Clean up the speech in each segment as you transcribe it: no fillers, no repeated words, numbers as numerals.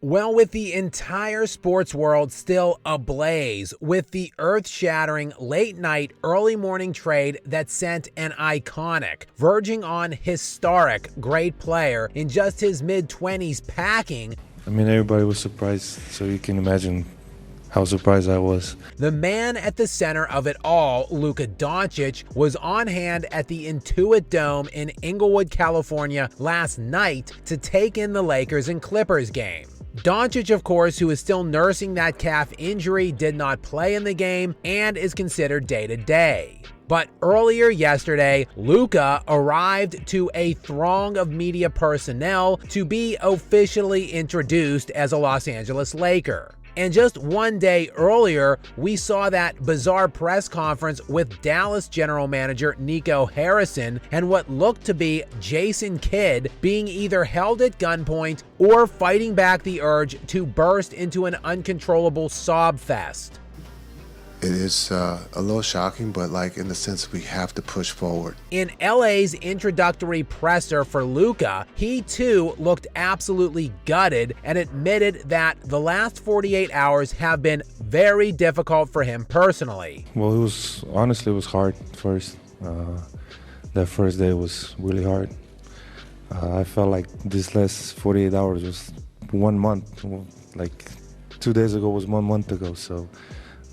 Well, with the entire sports world still ablaze with the earth-shattering late-night, early-morning trade that sent an iconic, verging on historic great player in just his mid-20s packing. I mean, everybody was surprised, so you can imagine how surprised I was. The man at the center of it all, Luka Doncic, was on hand at the Intuit Dome in Inglewood, California last night to take in the Lakers and Clippers game. Doncic, of course, who is still nursing that calf injury, did not play in the game and is considered day-to-day. But earlier yesterday, Luka arrived to a throng of media personnel to be officially introduced as a Los Angeles Laker. And just one day earlier, we saw that bizarre press conference with Dallas general manager Nico Harrison and what looked to be Jason Kidd being either held at gunpoint or fighting back the urge to burst into an uncontrollable sob fest. It is a little shocking, but in the sense we have to push forward. In LA's introductory presser for Luka, he too looked absolutely gutted and admitted that the last 48 hours have been very difficult for him personally. Well, it was hard first. That first day was really hard. I felt like this last 48 hours was 1 month. Like 2 days ago was 1 month ago, so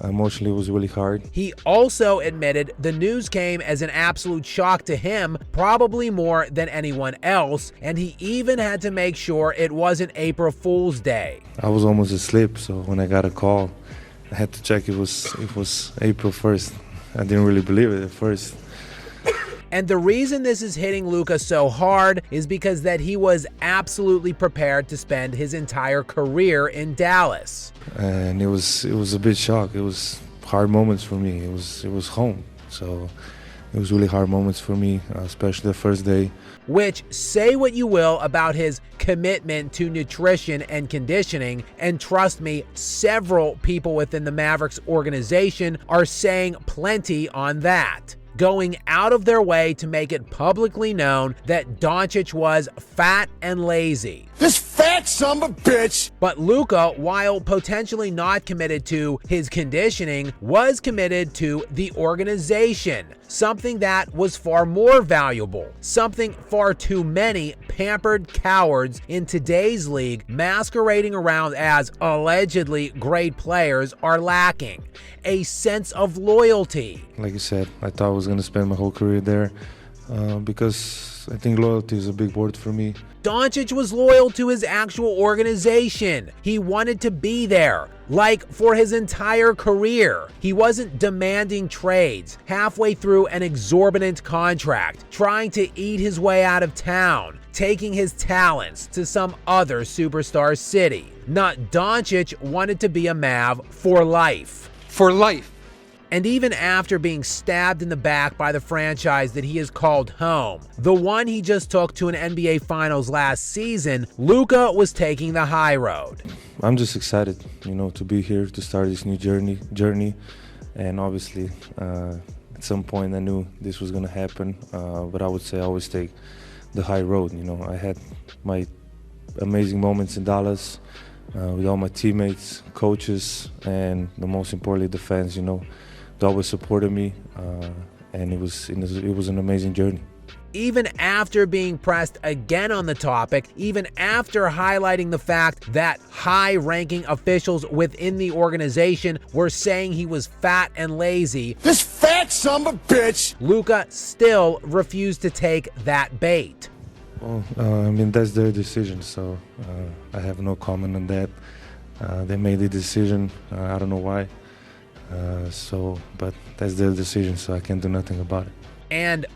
emotionally, it was really hard. He also admitted the news came as an absolute shock to him, probably more than anyone else, and he even had to make sure it wasn't April Fool's Day. I was almost asleep, so when I got a call, I had to check it was April 1st. I didn't really believe it at first. And the reason this is hitting Luka so hard is because that he was absolutely prepared to spend his entire career in Dallas. And it was a bit shock. It was hard moments for me. It was home, so it was really hard moments for me, especially the first day. Which, say what you will about his commitment to nutrition and conditioning, and trust me, several people within the Mavericks organization are saying plenty on that, going out of their way to make it publicly known that Doncic was fat and lazy. This fat son of a bitch! But Luka, while potentially not committed to his conditioning, was committed to the organization, something that was far more valuable, something far too many pampered cowards in today's league masquerading around as allegedly great players are lacking: a sense of loyalty. Like you said, I thought I was going to spend my whole career there because I think loyalty is a big word for me. Doncic was loyal to his actual organization. He wanted to be there, like for his entire career. He wasn't demanding trades halfway through an exorbitant contract, trying to eat his way out of town, taking his talents to some other superstar city. Not Doncic wanted to be a Mav for life. For life. And even after being stabbed in the back by the franchise that he has called home, the one he just took to an NBA Finals last season, Luka was taking the high road. I'm just excited, to be here to start this new journey. And obviously, at some point I knew this was going to happen, but I would say I always take the high road. I had my amazing moments in Dallas with all my teammates, coaches, and the most importantly, the fans, They always supported me, and it was an amazing journey. Even after being pressed again on the topic, even after highlighting the fact that high-ranking officials within the organization were saying he was fat and lazy, this fat son of a bitch, Luka still refused to take that bait. Well, that's their decision, so I have no comment on that. They made the decision. I don't know why. But that's their decision, so I can't do nothing about it. And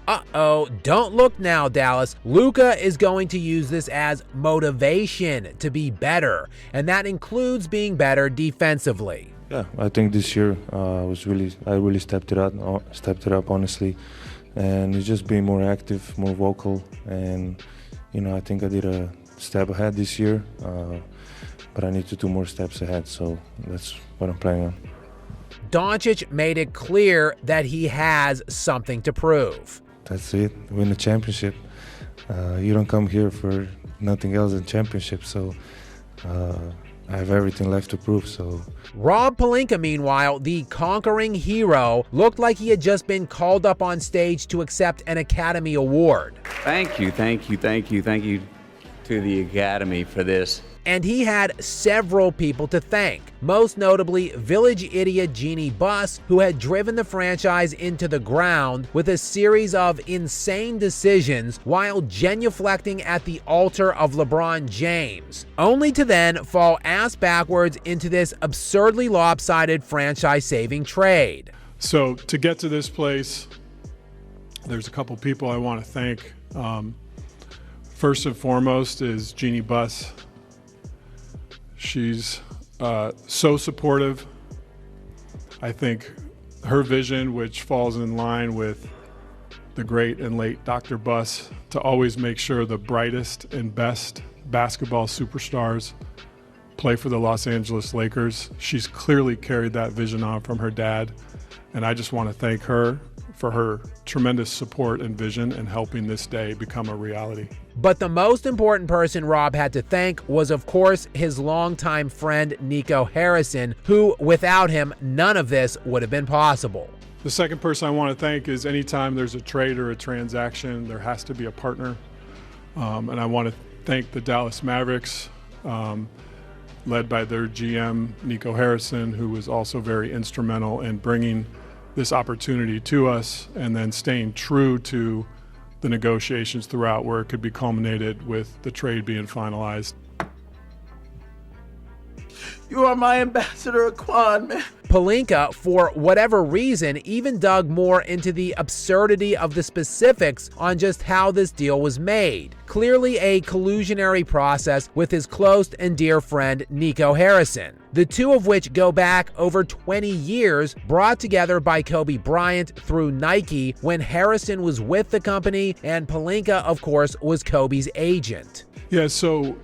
don't look now, Dallas. Luka is going to use this as motivation to be better, and that includes being better defensively. Yeah, I think this year I really stepped it up honestly, and it's just being more active, more vocal, and I think I did a step ahead this year, but I need to do more steps ahead, so that's what I'm planning on. Doncic made it clear that he has something to prove. That's it, win the championship. You don't come here for nothing else than championship, so I have everything left to prove, so. Rob Pelinka, meanwhile, the conquering hero, looked like he had just been called up on stage to accept an Academy Award. Thank you to the Academy for this. And he had several people to thank, most notably village idiot Jeannie Buss, who had driven the franchise into the ground with a series of insane decisions while genuflecting at the altar of LeBron James, only to then fall ass backwards into this absurdly lopsided franchise-saving trade. So to get to this place, there's a couple people I want to thank. First and foremost is Jeannie Buss. She's so supportive. I think her vision, which falls in line with the great and late Dr. Buss, to always make sure the brightest and best basketball superstars play for the Los Angeles Lakers. She's clearly carried that vision on from her dad, and I just want to thank her for her tremendous support and vision in helping this day become a reality. But the most important person Rob had to thank was, of course, his longtime friend Nico Harrison, who, without him, none of this would have been possible. The second person I want to thank is anytime there's a trade or a transaction, there has to be a partner. And I want to thank the Dallas Mavericks, led by their GM, Nico Harrison, who was also very instrumental in bringing this opportunity to us and then staying true to the negotiations throughout, where it could be culminated with the trade being finalized. You are my ambassador, Aquan, man. Pelinka, for whatever reason, even dug more into the absurdity of the specifics on just how this deal was made. Clearly a collusionary process with his close and dear friend Nico Harrison, the two of which go back over 20 years, brought together by Kobe Bryant through Nike when Harrison was with the company and Pelinka, of course, was Kobe's agent. Yeah, so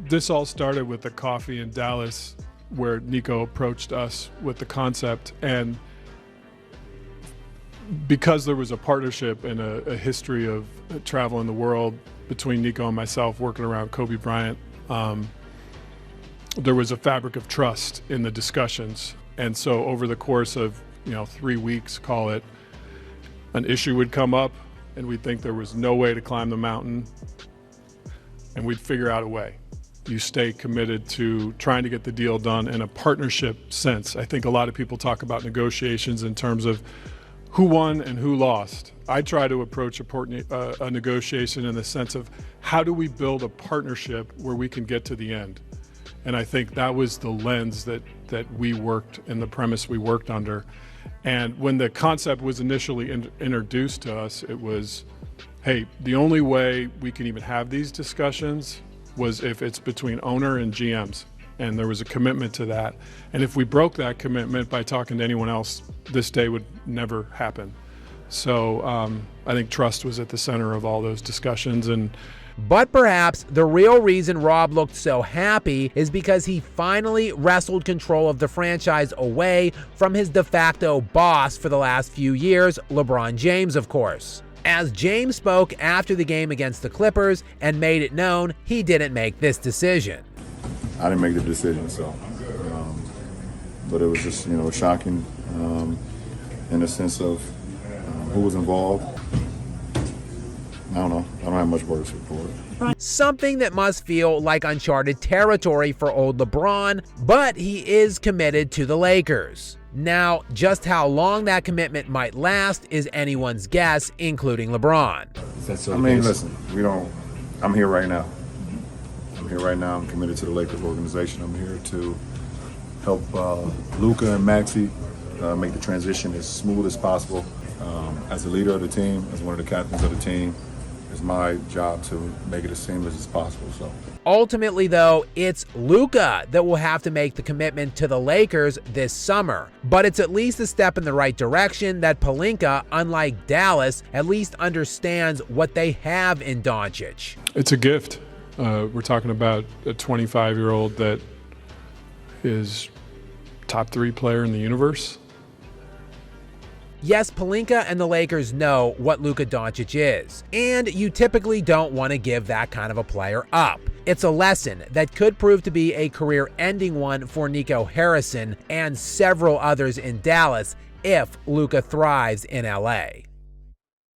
this all started with the coffee in Dallas where Nico approached us with the concept, and because there was a partnership and a history of traveling the world between Nico and myself working around Kobe Bryant, there was a fabric of trust in the discussions. And so over the course of 3 weeks, call it, an issue would come up and we'd think there was no way to climb the mountain, and we'd figure out a way. You stay committed to trying to get the deal done in a partnership sense. I think a lot of people talk about negotiations in terms of who won and who lost. I try to approach a negotiation in the sense of how do we build a partnership where we can get to the end. And I think that was the lens that we worked and the premise we worked under. And when the concept was initially introduced to us, it was, hey, the only way we can even have these discussions was if it's between owner and GMs, and there was a commitment to that. And if we broke that commitment by talking to anyone else, this day would never happen. So I think trust was at the center of all those discussions. But perhaps the real reason Rob looked so happy is because he finally wrestled control of the franchise away from his de facto boss for the last few years, LeBron James, of course. As James spoke after the game against the Clippers and made it known he didn't make this decision. I didn't make the decision, so. But it was just, shocking in the sense of who was involved. I don't know. I don't have much more to support. Something that must feel like uncharted territory for old LeBron, but he is committed to the Lakers. Now, just how long that commitment might last is anyone's guess, including LeBron. I mean, listen, I'm here right now. I'm committed to the Lakers organization. I'm here to help Luka and Maxey make the transition as smooth as possible. As a leader of the team, as one of the captains of the team, it's my job to make it as seamless as possible. So. Ultimately, though, it's Luka that will have to make the commitment to the Lakers this summer. But it's at least a step in the right direction that Pelinka, unlike Dallas, at least understands what they have in Doncic. It's a gift. We're talking about a 25-year-old that is top 3 player in the universe. Yes, Pelinka and the Lakers know what Luka Doncic is, and you typically don't want to give that kind of a player up. It's a lesson that could prove to be a career-ending one for Nico Harrison and several others in Dallas if Luka thrives in LA.